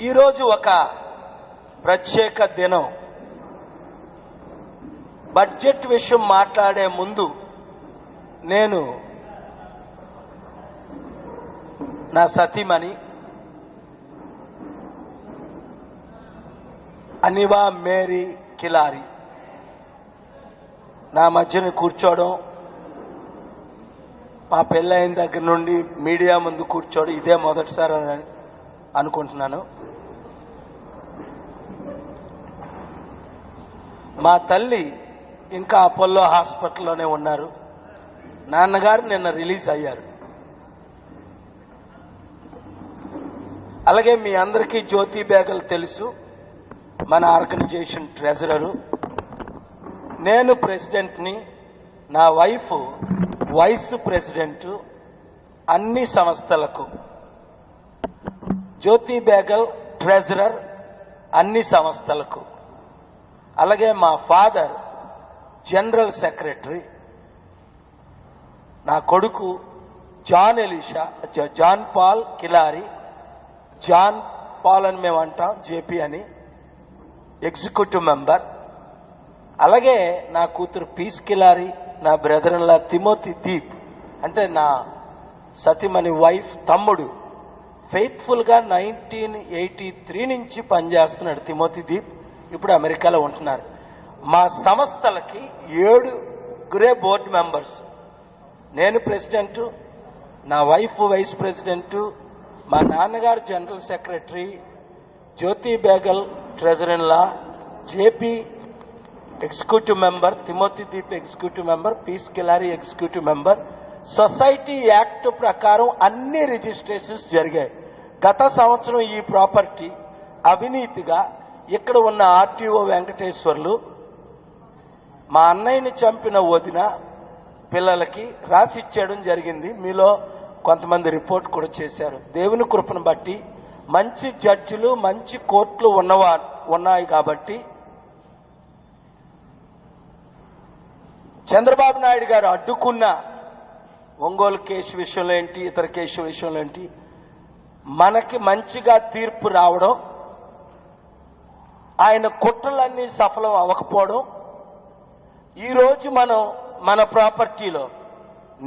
ఈరోజు ఒక ప్రత్యేక దినం. బడ్జెట్ విషయం మాట్లాడే ముందు నేను నా సతీమణి అనివా మేరీ కిలారి నా మధ్యన కూర్చోవడం, మా పెళ్ళైన దగ్గర నుండి మీడియా ముందు కూర్చోవడం ఇదే మొదటిసారి అని అనుకుంటున్నాను. మా తల్లి ఇంకా అపోలో హాస్పిటల్లోనే ఉన్నారు. నాన్నగారు నిన్న రిలీజ్ అయ్యారు. అలాగే మీ అందరికీ జ్యోతి బేగల్ తెలుసు, మన ఆర్గనైజేషన్ ట్రెజరరు. నేను ప్రెసిడెంట్ని, నా వైఫ్ వైస్ ప్రెసిడెంట్ అన్ని సంస్థలకు. జ్యోతి బేగల్ ట్రెజరర్ అన్ని సంస్థలకు. అలాగే మా ఫాదర్ జనరల్ సెక్రటరీ. నా కొడుకు John Paul Kilari, John Paul అని మేము అంటాం, జేపీ అని, ఎగ్జిక్యూటివ్ మెంబర్. అలాగే నా కూతురు పీస్ కిలారి, నా brother in law Timothy Deep, అంటే నా సతీమణి వైఫ్ తమ్ముడు, ఫెయిత్ఫుల్గా 1983 నుంచి పనిచేస్తున్నాడు తిమోతి దీప్. ఇప్పుడు అమెరికాలో ఉంటున్నారు. మా సంస్థలకి 7 బోర్డు మెంబర్స్. నేను ప్రెసిడెంటు, నా వైఫ్ వైస్ ప్రెసిడెంటు, మా నాన్నగారు general secretary, Jyothi Begal treasurer in law, JP executive member, Timothy Deep executive member, Peace Kilari executive member. Society act ప్రకారం అన్ని రిజిస్ట్రేషన్స్ జరిగాయి. గత సంవత్సరం ఈ ప్రాపర్టీ అవినీతిగా ఇక్కడ ఉన్న ఆర్టీఓ వెంకటేశ్వర్లు మా అన్నయ్యని చంపిన వదిన పిల్లలకి రాసిచ్చేయడం జరిగింది. మీలో కొంతమంది రిపోర్ట్ కూడా చేశారు. దేవుని కృపను బట్టి మంచి జడ్జిలు, మంచి కోర్టులు ఉన్నాయి కాబట్టి చంద్రబాబు నాయుడు గారు అడ్డుకున్న ఒంగోలు కేసు విషయంలో ఏంటి, ఇతర కేసు విషయంలో ఏంటి, మనకి మంచిగా తీర్పు రావడం, ఆయన కుట్రలన్నీ సఫలం అవ్వకపోవడం, ఈరోజు మనం మన ప్రాపర్టీలో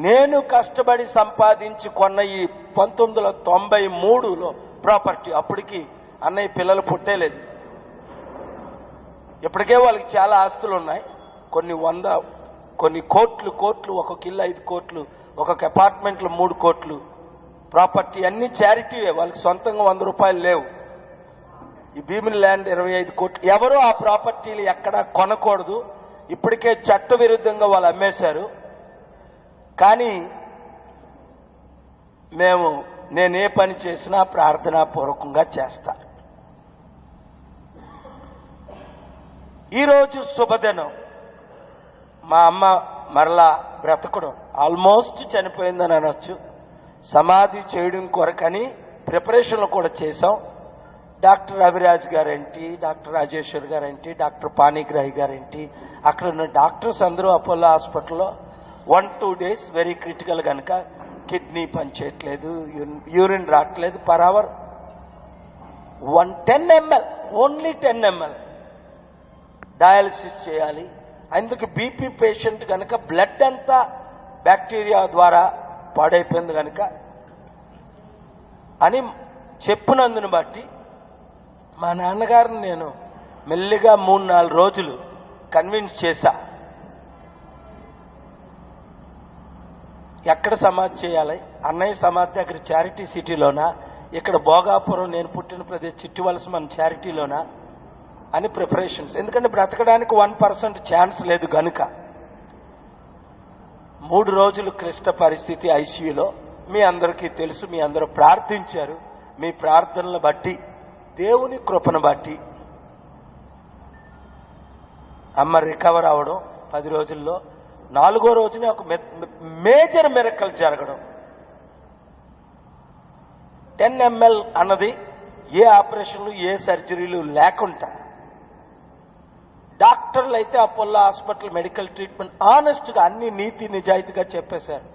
నేను కష్టపడి సంపాదించి కొన్న ఈ 1993లో ప్రాపర్టీ, అప్పటికి అన్నయ్య పిల్లలు పుట్టేలేదు. ఇప్పటికే వాళ్ళకి చాలా ఆస్తులు ఉన్నాయి. కొన్ని కోట్లు, ఒక్కొక్క ఇల్లు 5 కోట్లు, ఒక్కొక్క అపార్ట్మెంట్లు 3 కోట్లు. ప్రాపర్టీ అన్ని చారిటీవే, వాళ్ళకి సొంతంగా 100 రూపాయలు లేవు. ఈ భీమిలి ల్యాండ్ 25 కోట్లు. ఎవరో ఆ ప్రాపర్టీలు ఎక్కడా కొనకూడదు. ఇప్పటికే చట్ట విరుద్ధంగా వాళ్ళు అమ్మేశారు. కానీ నేను ఏ పని చేసినా ప్రార్థనాపూర్వకంగా చేస్తా. ఈరోజు శుభదినం. మా అమ్మ మరలా బ్రతకడం, ఆల్మోస్ట్ చనిపోయిందని అనొచ్చు. సమాధి చేయడం కొరకని ప్రిపరేషన్లు కూడా చేశాం. డాక్టర్ రవిరాజ్ గారేంటి, డాక్టర్ రాజేశ్వర్ గారేంటి, డాక్టర్ పాణిగ్రాహి గారేంటి, అక్కడ ఉన్న డాక్టర్స్ అందరూ అపోలో హాస్పిటల్లో 1-2 డేస్ వెరీ క్రిటికల్ కనుక కిడ్నీ పనిచేయట్లేదు, యూరిన్ రావట్లేదు. Per hour 10 ml, only 10 ml dialysis చేయాలి. అందుకు బీపీ పేషెంట్ కనుక బ్లడ్ అంతా బ్యాక్టీరియా ద్వారా పాడైపోయింది కనుక అని చెప్పినందును బట్టి మా నాన్నగారిని నేను మెల్లిగా 3-4 రోజులు కన్విన్స్ చేశా. ఎక్కడ సమాధి చేయాలి? అన్నయ్య సమాధి దగ్గర చారిటీ సిటీలోనా, ఇక్కడ భోగాపురం నేను పుట్టిన ప్రదేశ్ చిట్టివలస మన చారిటీలోనా అని ప్రిపరేషన్స్. ఎందుకంటే బ్రతకడానికి 1% ఛాన్స్ లేదు కనుక 3 రోజులు క్లిష్ట పరిస్థితి ఐసీయూలో. మీ అందరికీ తెలుసు, మీ అందరూ ప్రార్థించారు. మీ ప్రార్థనలు బట్టి, దేవుని కృపను బట్టి అమ్మ రికవర్ అవడం 10 రోజుల్లో. 4వ రోజునే ఒక మేజర్ మిరకల్ జరగడం. 10 ml అన్నది ఏ ఆపరేషన్లు, ఏ సర్జరీలు లేకుండా డాక్టర్లు అయితే అపోలో హాస్పిటల్ మెడికల్ ట్రీట్మెంట్ ఆనెస్ట్గా అన్ని నీతి నిజాయితీగా చెప్పేశారు.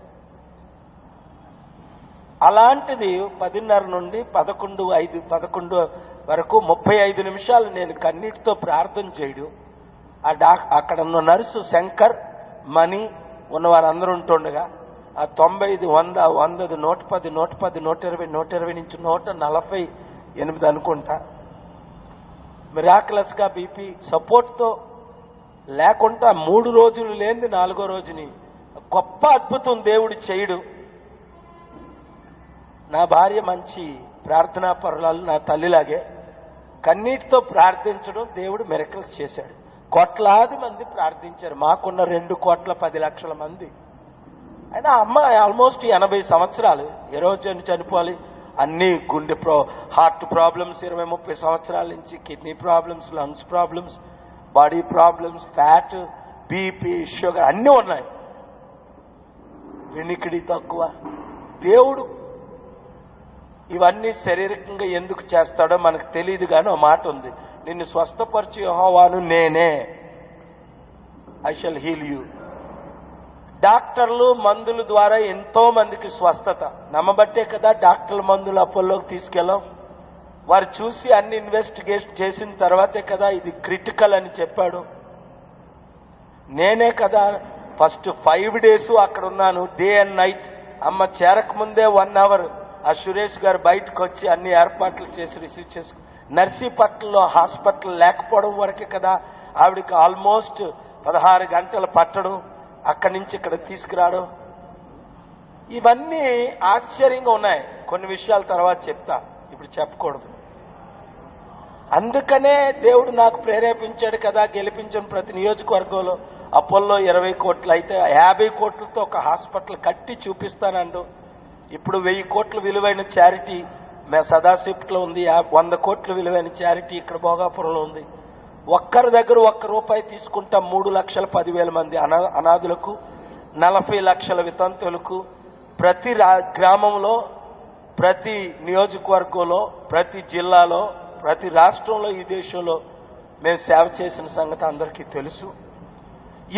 అలాంటిది 10:30 నుండి 11:05 వరకు 35 నిమిషాలు నేను కన్నీటితో ప్రార్థన చేయడం, అక్కడ ఉన్న నర్సు శంకర్ మణి ఉన్న వారందరూ ఉంటుండగా ఆ 95, 100, 100, 110, 110, 120, 120 నుంచి 148 అనుకుంటా మిరాకులస్గా బీపీ సపోర్ట్తో లేకుండా 3 రోజులు లేనిది 4వ రోజుని గొప్ప అద్భుతం దేవుడు చేయడు. నా భార్య మంచి ప్రార్థనా పరురాలు, నా తల్లిలాగే కన్నీటితో ప్రార్థించడం దేవుడు మిరకల్స్ చేశాడు. కోట్లాది మంది ప్రార్థించారు. మాకున్న 2,10,00,000 మంది. అయినా అమ్మ ఆల్మోస్ట్ 80 సంవత్సరాలు. ఏ రోజు చనిపోవాలి, అన్ని గుండె హార్ట్ ప్రాబ్లమ్స్ 20-30 సంవత్సరాల నుంచి, kidney problems, lungs problems, body problems, fat, BP, sugar అన్నీ ఉన్నాయి. వినికిడి తక్కువ. దేవుడు ఇవన్నీ శారీరకంగా ఎందుకు చేస్తాడో మనకు తెలియదు. కానీ ఒక మాట ఉంది, నిన్ను స్వస్థపరిచి యెహోవాను నేనే, ఐ షల్ హీల్ యూ. డాక్టర్లు మందుల ద్వారా ఎంతో మందికి స్వస్థత నమ్మబట్టే కదా డాక్టర్ల మందులు అపోలోకి తీసుకెళ్ళాం. వారు చూసి అన్ని ఇన్వెస్టిగేట్ చేసిన తర్వాతే కదా ఇది క్రిటికల్ అని చెప్పాడు. నేనే కదా ఫస్ట్ 5 days అక్కడ ఉన్నాను, డే అండ్ నైట్. అమ్మ చేరకముందే 1 hour ఆ సురేష్ గారు బయటకు వచ్చి అన్ని ఏర్పాట్లు చేసి రిసీవ్ చేసుకు. నర్సీపట్నంలో హాస్పిటల్ లేకపోవడం వరకే కదా ఆవిడకి ఆల్మోస్ట్ 16 గంటలు పట్టడం, అక్కడి నుంచి ఇక్కడ తీసుకురావడం. ఇవన్నీ ఆశ్చర్యంగా ఉన్నాయి. కొన్ని విషయాల తర్వాత చెప్తా, ఇప్పుడు చెప్పకూడదు. అందుకనే దేవుడు నాకు ప్రేరేపించాడు కదా, గెలిపించిన ప్రతి నియోజకవర్గంలో అపోలో 20 కోట్లు అయితే 50 కోట్లతో ఒక హాస్పిటల్ కట్టి చూపిస్తానండు. ఇప్పుడు 1000 కోట్ల విలువైన చారిటీ సదాశివలో ఉంది, 100 కోట్ల విలువైన చారిటీ ఇక్కడ భోగాపురంలో ఉంది. ఒక్కరి దగ్గర ₹1 తీసుకుంటా 3,10,000 మంది అనాథులకు, 40 లక్షల వితంతులకు, ప్రతి గ్రామంలో, ప్రతి నియోజకవర్గంలో, ప్రతి జిల్లాలో, ప్రతి రాష్ట్రంలో, ఈ దేశంలో మేము సేవ చేసిన సంగతి అందరికీ తెలుసు.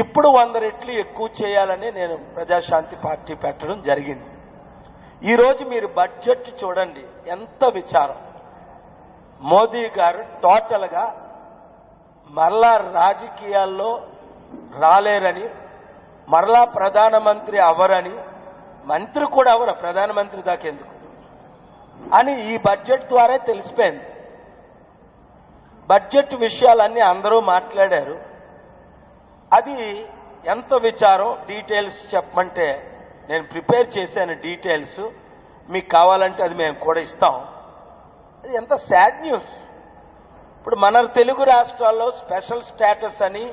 ఇప్పుడు 100 రెట్లు ఎక్కువ చేయాలని నేను ప్రజాశాంతి పార్టీ పెట్టడం జరిగింది. ఈరోజు మీరు బడ్జెట్ చూడండి, ఎంత విచారం. మోదీ గారు టోటల్గా మరలా రాజకీయాల్లో రాలేరని, మరలా ప్రధానమంత్రి అవరని, మంత్రి కూడా అవరు, ప్రధానమంత్రి దాకెందుకు అని ఈ బడ్జెట్ ద్వారా తెలిసిపోయింది. బడ్జెట్ విషయాలన్నీ అందరూ మాట్లాడారు. అది ఎంత విచారం, డీటెయిల్స్ చెప్పమంటే నేను ప్రిపేర్ చేశాను. డీటెయిల్స్ మీకు కావాలంటే అది మేము కూడా ఇస్తాం. అది ఎంత సాడ్ న్యూస్. ఇప్పుడు మన తెలుగు రాష్ట్రాల్లో స్పెషల్ స్టేటస్ అని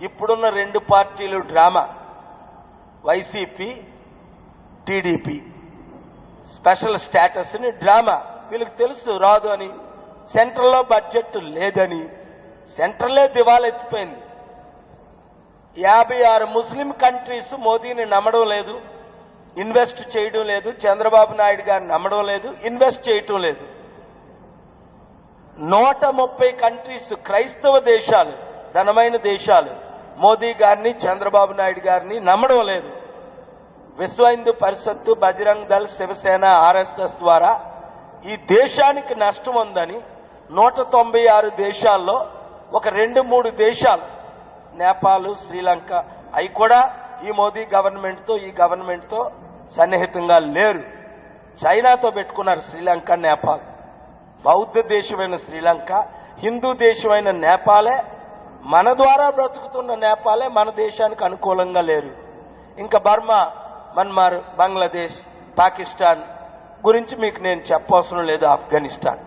ఇప్పుడున్న 2 పార్టీలు drama, YCP, TDP. Special status అని డ్రామా, వీళ్ళకి తెలుసు రాదు అని. సెంట్రల్లో బడ్జెట్ లేదని, సెంట్రలే దివాలెత్తిపోయింది. 56 ముస్లిం కంట్రీస్ మోదీని నమ్మడం లేదు, ఇన్వెస్ట్ చేయడం లేదు. చంద్రబాబు నాయుడు గారిని నమ్మడం లేదు, ఇన్వెస్ట్ చేయటం లేదు. 130 కంట్రీస్ క్రైస్తవ దేశాలు, ధనమైన దేశాలు మోదీ గారిని, చంద్రబాబు నాయుడు గారిని నమ్మడం లేదు. విశ్వ హిందూ పరిషత్తు, బజరంగ్ దళ్, శివసేన, ఆర్ఎస్ఎస్ ద్వారా ఈ దేశానికి నష్టం ఉందని 196 దేశాల్లో ఒక 2-3 దేశాలు, నేపాల్, శ్రీలంక, అవి కూడా ఈ మోదీ గవర్నమెంట్తో, ఈ గవర్నమెంట్తో సన్నిహితంగా లేరు. చైనాతో పెట్టుకున్నారు శ్రీలంక, నేపాల్. బౌద్ధ దేశమైన శ్రీలంక, హిందూ దేశమైన నేపాలే, మన ద్వారా బ్రతుకుతున్న నేపాలే మన దేశానికి అనుకూలంగా లేరు. ఇంకా బర్మా, మన్మార్, బంగ్లాదేశ్, పాకిస్తాన్ గురించి మీకు నేను చెప్పవసరం లేదు, ఆఫ్ఘనిస్తాన్.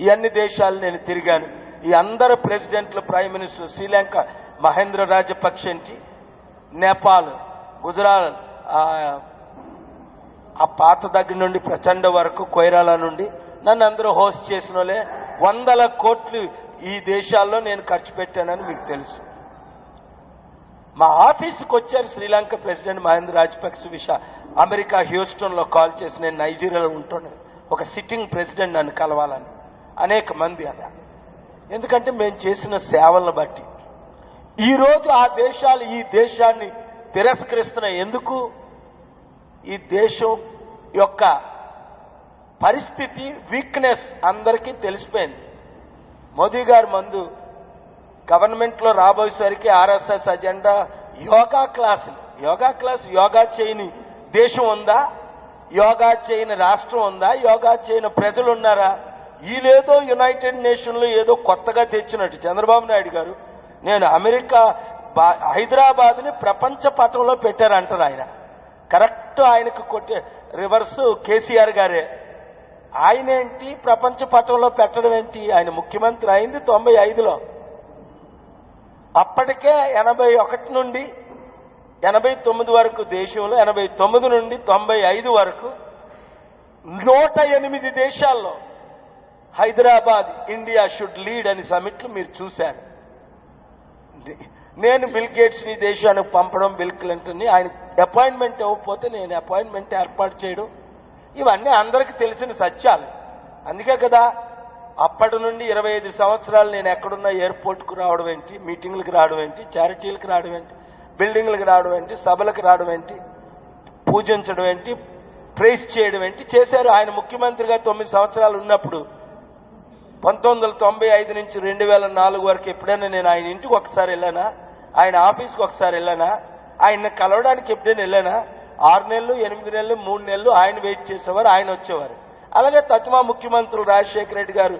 ఈ అన్ని దేశాలు నేను తిరిగాను. ఈ అందరు ప్రెసిడెంట్లు, ప్రైమ్ మినిస్టర్, శ్రీలంక మహేంద్ర రాజపక్ష ఏంటి, నేపాల్, గుజరాత్, ఆ పాత దగ్గర నుండి ప్రచండ వరకు, కొయిరాల నుండి నన్ను అందరూ హోస్ట్ చేసిన వాళ్ళే. 100 కోట్లు ఈ దేశాల్లో నేను ఖర్చు పెట్టానని మీకు తెలుసు. మా ఆఫీస్కి వచ్చారు శ్రీలంక ప్రెసిడెంట్ మహేంద్ర రాజపక్ష అమెరికా హ్యూస్టన్లో కాల్ చేసి, నేను నైజీరియాలో ఉంటున్నాను, ఒక సిట్టింగ్ ప్రెసిడెంట్ నన్ను కలవాలని. అనేక మంది అలా, ఎందుకంటే మేము చేసిన సేవలను బట్టి. ఈరోజు ఆ దేశాలు ఈ దేశాన్ని తిరస్కరిస్తున్నాయి. ఎందుకు? ఈ దేశం యొక్క పరిస్థితి వీక్నెస్ అందరికీ తెలిసిపోయింది. మోదీ గారు ముందు గవర్నమెంట్లో రాబోయేసరికి ఆర్ఎస్ఎస్ అజెండా యోగా క్లాసులు. యోగా చేయని దేశం ఉందా? యోగా చేయని రాష్ట్రం ఉందా? యోగా చేయని ప్రజలు ఉన్నారా? వీళ్ళేదో యునైటెడ్ నేషన్లు ఏదో కొత్తగా తెచ్చినట్టు చంద్రబాబు నాయుడు గారు నేను అమెరికా హైదరాబాద్ని ప్రపంచ పటంలో పెట్టారంటారు ఆయన. కరెక్ట్ ఆయనకు కొట్టే రివర్స్ కేసీఆర్ గారే. ఆయన ఏంటి ప్రపంచ పటంలో పెట్టడం ఏంటి? ఆయన ముఖ్యమంత్రి అయింది 95లో. అప్పటికే 81 నుండి 89 వరకు దేశంలో, 89 నుండి 95 వరకు 108 దేశాల్లో హైదరాబాద్ ఇండియా షుడ్ లీడ్ అని సమిట్లు మీరు చూశారు. నేను బిల్ గేట్స్ని దేశానికి పంపడం, బిల్ క్లింటన్ని ఆయన అపాయింట్మెంట్ ఇవ్వకపోతే నేను అపాయింట్మెంట్ ఏర్పాటు చేయడం, ఇవన్నీ అందరికీ తెలిసిన సత్యాలు. అందుకే కదా అప్పటి నుండి 25 సంవత్సరాలు నేను ఎక్కడున్నా ఎయిర్పోర్ట్కు రావడం ఏంటి, మీటింగ్లకు రావడం ఏంటి, చారిటీలకు రావడం ఏంటి, బిల్డింగ్లకు రావడం ఏంటి, సభలకు రావడం ఏంటి, పూజించడం ఏంటి, ప్రైజ్ చేయడం ఏంటి చేశారు. ఆయన ముఖ్యమంత్రిగా 9 సంవత్సరాలు ఉన్నప్పుడు 1995 నుంచి 2004 వరకు ఎప్పుడైనా నేను ఆయన ఇంటికి ఒకసారి వెళ్ళానా? ఆయన ఆఫీస్కి ఒకసారి వెళ్ళానా? ఆయన్ని కలవడానికి ఎప్పుడైనా వెళ్ళానా? 6 నెలలు, 8 నెలలు, 3 నెలలు ఆయన వెయిట్ చేసేవారు, ఆయన వచ్చేవారు. అలాగే తత్మా ముఖ్యమంత్రులు రాజశేఖర రెడ్డి గారు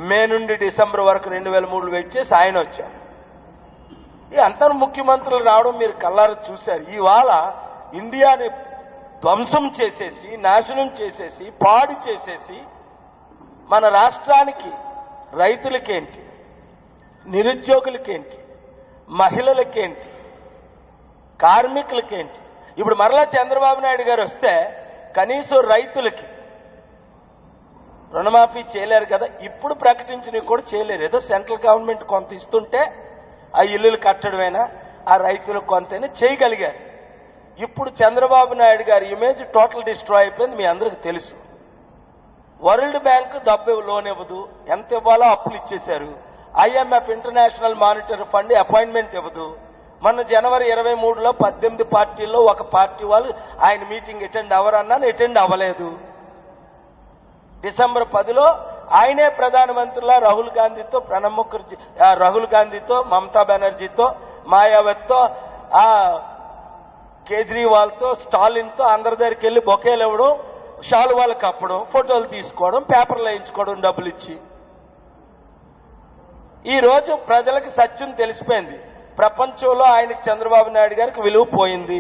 మే నుండి డిసెంబర్ వరకు 2003 వెయిట్ చేసి ఆయన వచ్చారు. ఈ అంతర్ ముఖ్యమంత్రులు రావడం మీరు కళ్ళారా చూశారు. ఇవాళ ఇండియాని ధ్వంసం చేసేసి, నాశనం చేసేసి, పాడు చేసేసి మన రాష్ట్రానికి రైతులకేంటి, నిరుద్యోగులకేంటి, మహిళలకేంటి, కార్మికులకేంటి, ఇప్పుడు మరలా చంద్రబాబు నాయుడు గారు వస్తే కనీసం రైతులకి రుణమాఫీ చేయలేరు కదా. ఇప్పుడు ప్రకటించినవి కూడా చేయలేరు. ఏదో సెంట్రల్ గవర్నమెంట్ కొంత ఇస్తుంటే ఆ ఇల్లులు కట్టడమైనా ఆ రైతులకు కొంతైనా చేయగలిగారు. ఇప్పుడు చంద్రబాబు నాయుడు గారి ఇమేజ్ టోటల్ డిస్ట్రాయ్ అయిపోయింది. మీ అందరికీ తెలుసు. వరల్డ్ బ్యాంక్ డబ్బు లోన్ ఇవ్వదు, ఎంత ఇవ్వాలో అప్పులు ఇచ్చేశారు. IMF international monetary fund appointment ఇవ్వదు. మొన్న జనవరి 23లో 18 పార్టీల్లో ఒక పార్టీ వాళ్ళు ఆయన మీటింగ్ అటెండ్ అవ్వరన్నాను, అటెండ్ అవ్వలేదు. డిసెంబర్ 10లో ఆయనే ప్రధానమంత్రిలా రాహుల్ గాంధీతో, ప్రణబ్ ముఖర్జీ, రాహుల్ గాంధీతో, మమతా బెనర్జీతో, మాయావతితో, కేజ్రీవాల్తో, స్టాలిన్తో అందరి దగ్గరికి వెళ్ళి బొకేలు ఇవ్వడం, శాలువాలు కప్పడం, ఫోటోలు తీసుకోవడం, పేపర్లు వేయించుకోవడం డబ్బులు ఇచ్చి. ఈ రోజు ప్రజలకు సత్యం తెలిసిపోయింది. ప్రపంచంలో ఆయనకి చంద్రబాబు నాయుడు గారికి విలువ పోయింది,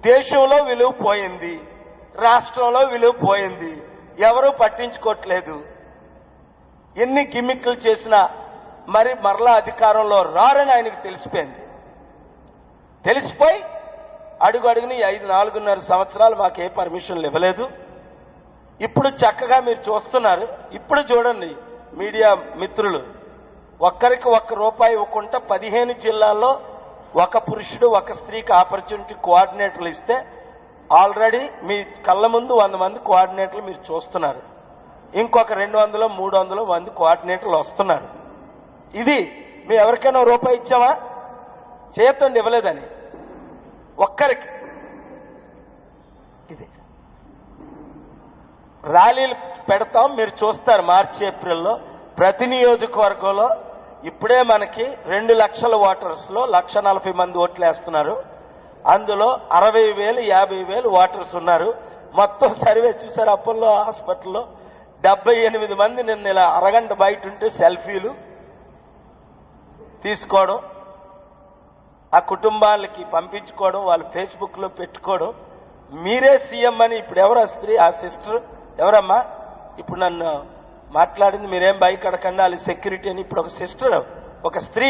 దేశంలో విలువ పోయింది, రాష్ట్రంలో విలువ పోయింది. ఎవరూ పట్టించుకోవట్లేదు. ఎన్ని గిమ్మిక్కులు చేసినా మరలా అధికారంలో రారని ఆయనకు తెలిసిపోయింది. తెలిసిపోయి అడుగు అడుగుని 4.5 సంవత్సరాలు మాకు ఏ పర్మిషన్లు ఇవ్వలేదు. ఇప్పుడు చక్కగా మీరు చూస్తున్నారు. ఇప్పుడు చూడండి మీడియా మిత్రులు, ఒక్కరికి ₹1 ఇవ్వకుండా 15 జిల్లాల్లో ఒక పురుషుడు ఒక స్త్రీకి ఆపర్చునిటీ కోఆర్డినేటర్లు ఇస్తే ఆల్రెడీ మీ కళ్ళ ముందు 100 మంది కోఆర్డినేటర్లు మీరు చూస్తున్నారు. ఇంకొక 200, 300 మంది కోఆర్డినేటర్లు వస్తున్నారు. ఇది మేము ఎవరికైనా ₹1 ఇచ్చామా? చేయొద్దండి, ఇవ్వలేదని. ఒక్కరికి. ఇది ర్యాలీలు పెడతాం, మీరు చూస్తారు. మార్చి, ఏప్రిల్లో ప్రతి నియోజకవర్గంలో ఇప్పుడే మనకి 2 లక్షల ఓటర్స్లో 140 మంది ఓట్లు వేస్తున్నారు. అందులో 60,000, 50,000 ఓటర్స్ ఉన్నారు. మొత్తం సర్వే చూసారు. అపోలో హాస్పిటల్లో 78 మంది నిన్న ఇలా అరగంట బయట ఉంటే సెల్ఫీలు తీసుకోవడం, ఆ కుటుంబాలకి పంపించుకోవడం, వాళ్ళు ఫేస్బుక్లో పెట్టుకోవడం. మీరే సీఎం అని. ఇప్పుడు ఎవరు ఆ స్త్రీ, ఆ సిస్టర్ ఎవరమ్మా? ఇప్పుడు నన్ను మాట్లాడింది, మీరేం భయపడకండి వాళ్ళ సెక్యూరిటీ అని. ఇప్పుడు ఒక సిస్టర్, ఒక స్త్రీ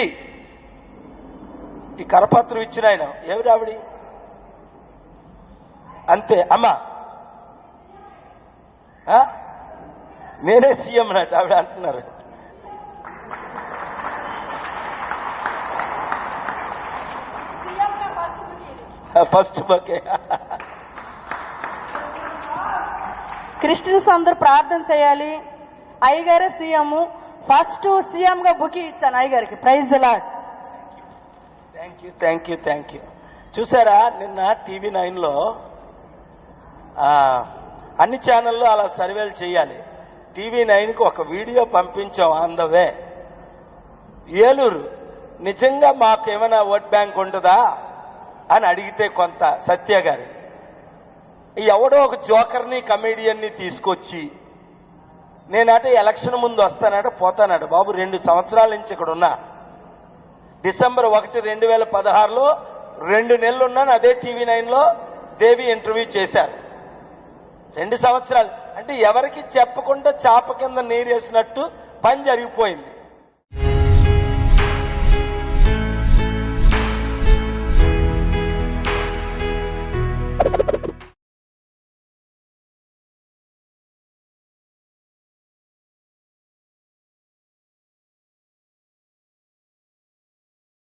ఈ కరపత్రం ఇచ్చిన ఆయన ఎవరు ఆవిడ? అంతే అమ్మా, నేనే సీఎం అన్నట్టు ఆవిడ అంటున్నారు. First bouquet. క్రిస్టియన్స్ అందరూ ప్రార్థన చేయాలి. అయ్యగారే సీఎం. ఫస్ట్ సీఎం గా బుక్ ఇచ్చాను అయ్యగారికి. Praise the lord. Thank you. చూసారా నిన్న TV9లో అన్ని ఛానళ్ళు అలా సర్వేలు చేయాలి. టీవీ 9కి ఒక వీడియో పంపించాం ఆన్ ద వే. ఏలూరు నిజంగా మాకు ఏమైనా ఓట్ బ్యాంక్ ఉంటుందా అని అడిగితే కొంత సత్య గారి ఎవడో ఒక జోకర్ని కమేడియన్ని తీసుకొచ్చి నేనంటే ఎలక్షన్ ముందు వస్తానంటే పోతానట. బాబు 2 సంవత్సరాల నుంచి ఇక్కడ ఉన్నా. డిసెంబర్ 1, 2016లో 2 నెలలు ఉన్నాను. అదే టీవీ 9లో దేవి ఇంటర్వ్యూ చేశారు. 2 సంవత్సరాలు అంటే ఎవరికి చెప్పకుండా చాప కింద నీరేసినట్టు పని జరిగిపోయింది.